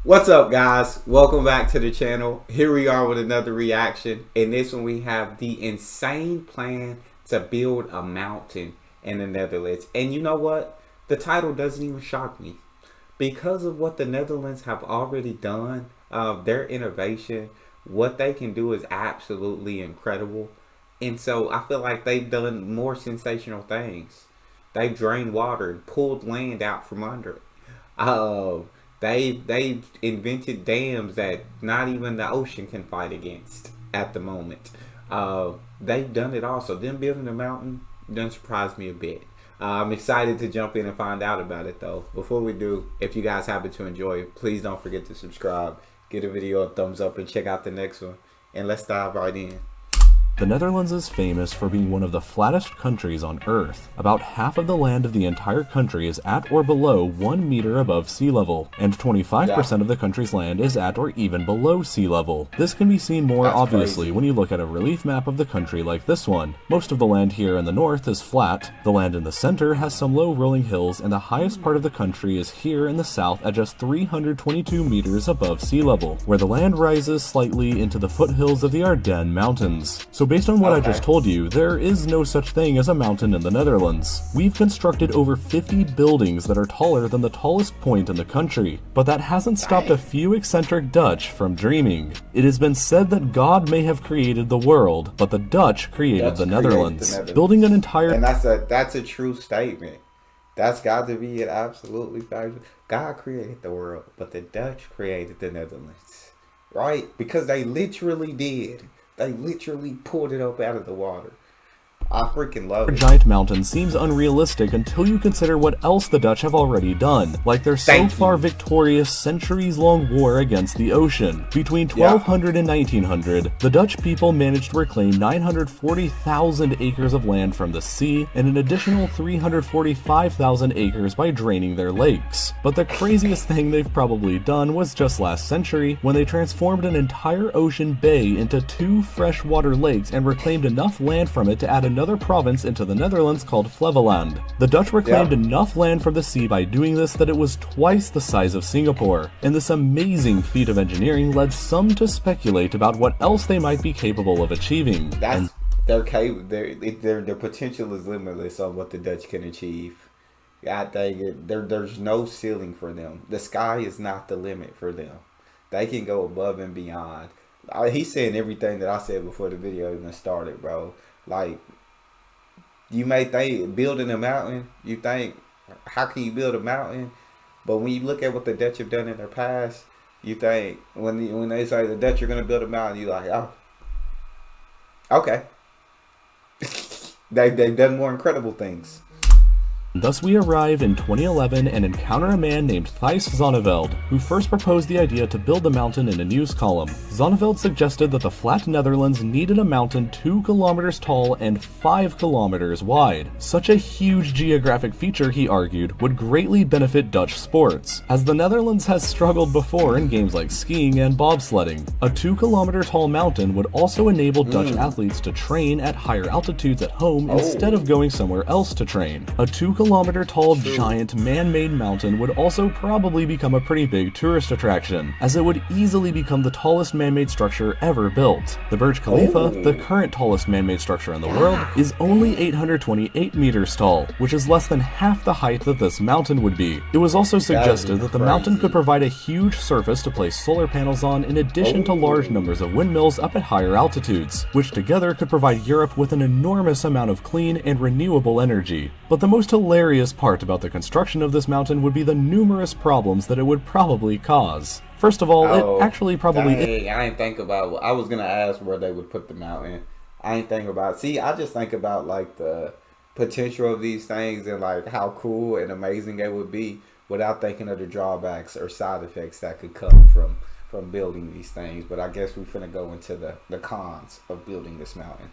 What's up, guys? Welcome back to the channel. Here we are with another reaction. In this one, we have the insane plan to build a mountain in the Netherlands. And you know what? The title doesn't even shock me. Because of what the Netherlands have already done, their innovation, what they can do is absolutely incredible. And so I feel like they've done more sensational things. They've drained water and pulled land out from under it. They invented dams that not even the ocean can fight against at the moment. They've done it all. So them building a mountain doesn't surprise me a bit. I'm excited to jump in and find out about it though. Before we do, if you guys happen to enjoy it, please don't forget to subscribe, give the video a thumbs up, and check out the next one. And let's dive right in. The Netherlands is famous for being one of the flattest countries on Earth. About half of the land of the entire country is at or below 1 meter above sea level, and 25% of the country's land is at or even below sea level. This can be seen more obviously when you look at a relief map of the country like this one. Most of the land here in the north is flat, the land in the center has some low rolling hills, and the highest part of the country is here in the south at just 322 meters above sea level, where the land rises slightly into the foothills of the Ardennes Mountains. So based on what I just told you, there is no such thing as a mountain in the Netherlands. We've constructed over 50 buildings that are taller than the tallest point in the country, but that hasn't stopped a few eccentric Dutch from dreaming. It has been said that God may have created the world, but the Dutch created the Netherlands. Building an entire... And that's a true statement. That's got to be an absolutely fact. God created the world, but the Dutch created the Netherlands. Right? Because they literally did. They literally pulled it up out of the water. I freaking love it. Giant mountain seems unrealistic until you consider what else the Dutch have already done, like their so far victorious centuries-long war against the ocean. Between 1200 and 1900, the Dutch people managed to reclaim 940,000 acres of land from the sea and an additional 345,000 acres by draining their lakes. But the craziest thing they've probably done was just last century, when they transformed an entire ocean bay into 2 freshwater lakes and reclaimed enough land from it to add another province into the Netherlands called Flevoland. The Dutch reclaimed enough land from the sea by doing this that it was twice the size of Singapore, and this amazing feat of engineering led some to speculate about what else they might be capable of achieving. Their potential is limitless on what the Dutch can achieve. I think there's no ceiling for them. The sky is not the limit for them. They can go above and beyond. He's saying everything that I said before the video even started, bro. Like, you may think building a mountain, you think, how can you build a mountain? But when you look at what the Dutch have done in their past, you think, when they say the Dutch are going to build a mountain, you're like, oh, okay. They've done more incredible things. Thus we arrive in 2011 and encounter a man named Thijs Zonneveld, who first proposed the idea to build the mountain in a news column. Zonneveld suggested that the flat Netherlands needed a mountain 2 kilometers tall and 5 kilometers wide. Such a huge geographic feature, he argued, would greatly benefit Dutch sports, as the Netherlands has struggled before in games like skiing and bobsledding. A 2 kilometer tall mountain would also enable Dutch athletes to train at higher altitudes at home instead of going somewhere else to train. A 2 kilometer tall giant man-made mountain would also probably become a pretty big tourist attraction, as it would easily become the tallest man-made structure ever built. The Burj Khalifa, the current tallest man-made structure in the world, is only 828 meters tall, which is less than half the height that this mountain would be. It was also suggested that the mountain could provide a huge surface to place solar panels on, in addition to large numbers of windmills up at higher altitudes, which together could provide Europe with an enormous amount of clean and renewable energy. But the most hilarious part about the construction of this mountain would be the numerous problems that it would probably cause. First of all, it actually probably... I ain't think about... I was going to ask where they would put the mountain. I ain't think about... See, I just think about, like, the potential of these things and, like, how cool and amazing it would be without thinking of the drawbacks or side effects that could come from building these things. But I guess we're finna go into the cons of building this mountain.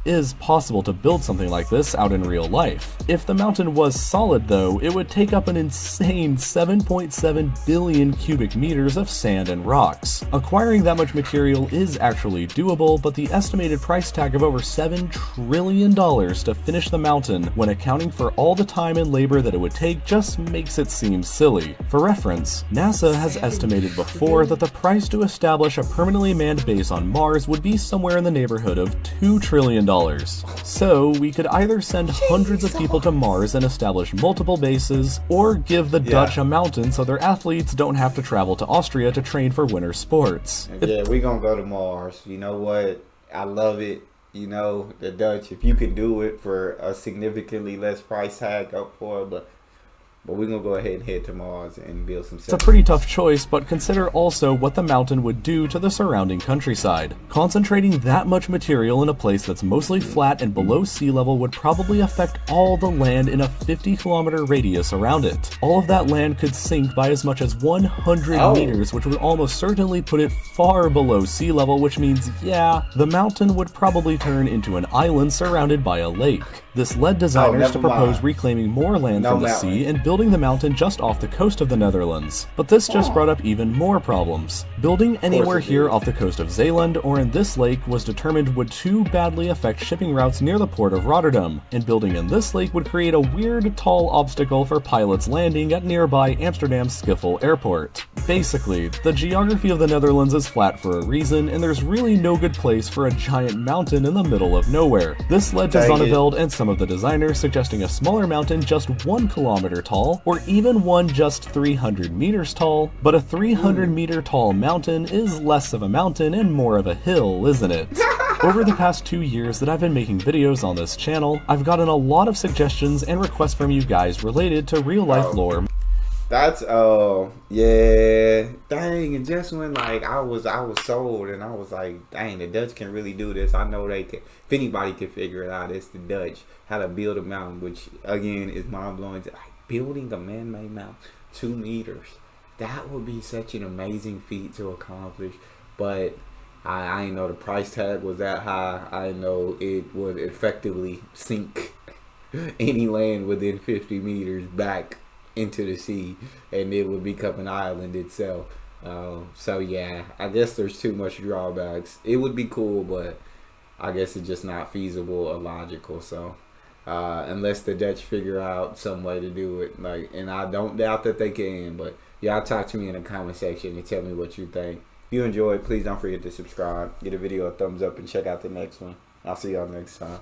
is possible to build something like this out in real life. If the mountain was solid though, it would take up an insane 7.7 billion cubic meters of sand and rocks. Acquiring that much material is actually doable, but the estimated price tag of over $7 trillion to finish the mountain, when accounting for all the time and labor that it would take, just makes it seem silly. For reference, NASA has estimated before that the price to establish a permanently manned base on Mars would be somewhere in the neighborhood of $2 trillion. So we could either send hundreds of people to Mars and establish multiple bases, or give the Dutch a mountain so their athletes don't have to travel to Austria to train for winter sports. Yeah, we gonna go to Mars. You know what? I love it. You know, the Dutch, if you can do it for a significantly less price tag up for it, but we're going to go ahead and head to Mars and build some It's a pretty tough choice, but consider also what the mountain would do to the surrounding countryside. Concentrating that much material in a place that's mostly flat and below sea level would probably affect all the land in a 50-kilometer radius around it. All of that land could sink by as much as 100 meters, which would almost certainly put it far below sea level, which means, yeah, the mountain would probably turn into an island surrounded by a lake. This led designers to propose reclaiming more land from the sea and building the mountain just off the coast of the Netherlands. But this just brought up even more problems. Building anywhere here off the coast of Zeeland or in this lake was determined would too badly affect shipping routes near the port of Rotterdam, and building in this lake would create a weird tall obstacle for pilots landing at nearby Amsterdam Schiphol Airport. Basically, the geography of the Netherlands is flat for a reason, and there's really no good place for a giant mountain in the middle of nowhere. This led to Zonneveld and some of the designers suggesting a smaller mountain just 1 kilometer tall, or even one just 300 meters tall, but a 300 meter tall mountain is less of a mountain and more of a hill, isn't it? Over the past 2 years that I've been making videos on this channel, I've gotten a lot of suggestions and requests from you guys related to real life lore. That's yeah, dang, and just when like I was sold, and I was like, dang, the Dutch can really do this. I know they can. If anybody can figure it out, it's the Dutch. How to build a mountain, which again is mind blowing. Like building a man-made mountain, 2 meters. That would be such an amazing feat to accomplish. But I didn't know the price tag was that high. I know it would effectively sink any land within 50 meters back into the sea, and it would become an island itself. So yeah, I guess there's too much drawbacks. It would be cool, but I guess it's just not feasible or logical. So unless the Dutch figure out some way to do it, like, and I don't doubt that they can, but y'all talk to me in the comment section and tell me what you think. If you enjoyed, please don't forget to subscribe, give the video a thumbs up, and check out the next one. I'll see y'all next time.